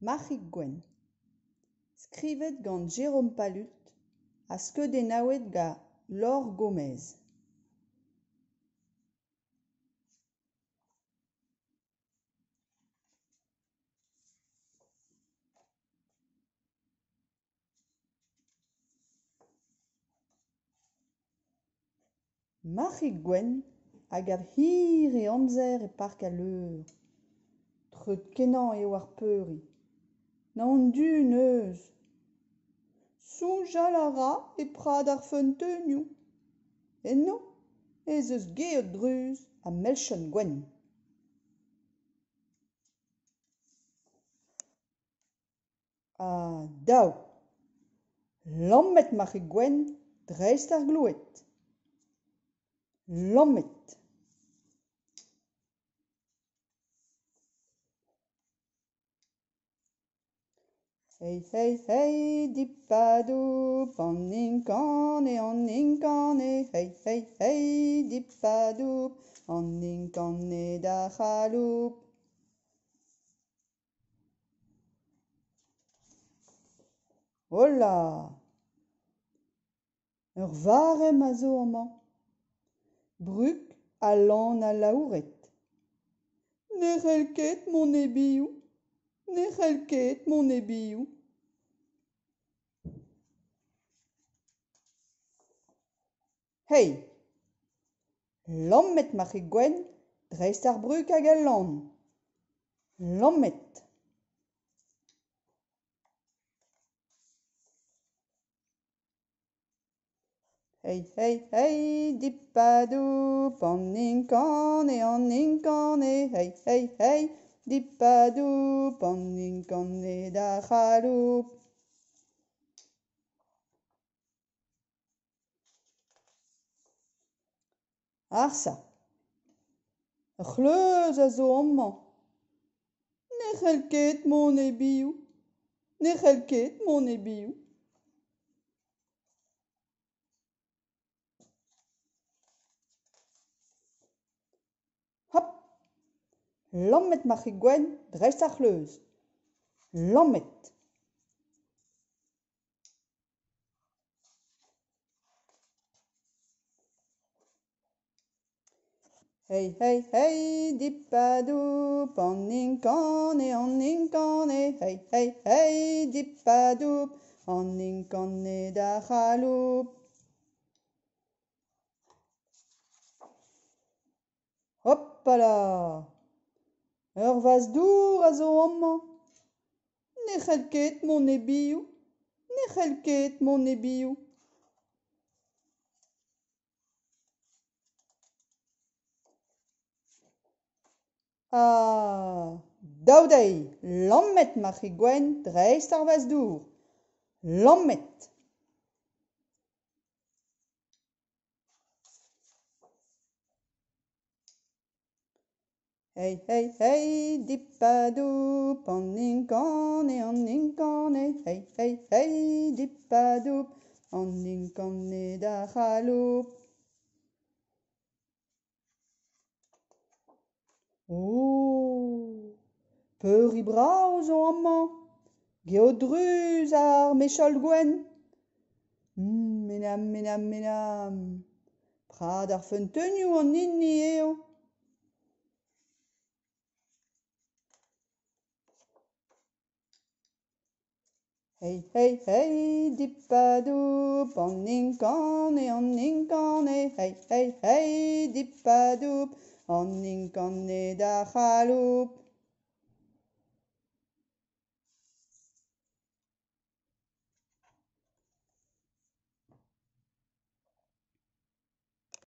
Marc'hig Gwenn. Skrivet gant Jérôme Palut a skeudennaouet ga Laure Gomez. Marc'hig Gwenn hag ar hir e amzer e park al leur. Treut kennañ eo ar peuri. Naon dun eus. Soñjal a ra e prad ar feunteunioù. Enno, ez eus geot druz a melchon Gwenn. Daou. Lammet Marc'hig Gwenn dreist ar gloued. Lammet. Hey, hey, hey, dipadoup, an inkane, hey, hey, hey, dipadoup, an inkane da chaloup. Hola! Ur varem a zo amañ. Bruk a lan a laouret. Ne c'hell ket mon ebioù, ne c'hell ket mon ebioù. Hey! Lammet Marc'hig Gwenn dreist ar bruk hag al lan. Lammet. Hey, hey, hey, dipadoup, an inkane, hey, hey, hey, dipadoup, an inkane da chaloup. Arsa. Ur c'hleuz a zo amañ. Ne c'hell ket mon ebioù, ne c'hell ket mon ebioù. Hop! Lammet Marc'hig Gwenn dreist ar c'hleuz. Lammet. Hey, hey, hey, dipadoup, an inkane, hey, hey, hey, dipadoup, an inkane da chaloup. Hoppala! Ur vaz-dour a zo amañ. Ne c'hell ket mon ebioù, ne c'hell ket mon ebioù. Daou dezhi, lammet Marc'hig Gwenn dreist ar vaz-dour. Lammet. Hey, hey, hey, dipadoup, an inkane, hey, hey, hey, dipadoup, an inkane da chaloup. Peuri brav zo amañ. Geot druz ar mechol Gwenn. Menam, menam, menam. Prad ar feunteunioù an hini eo. Hey, hey, hey, dipadoup, an inkane, hey, hey, hey, dipadoup, an inkane da chaloup.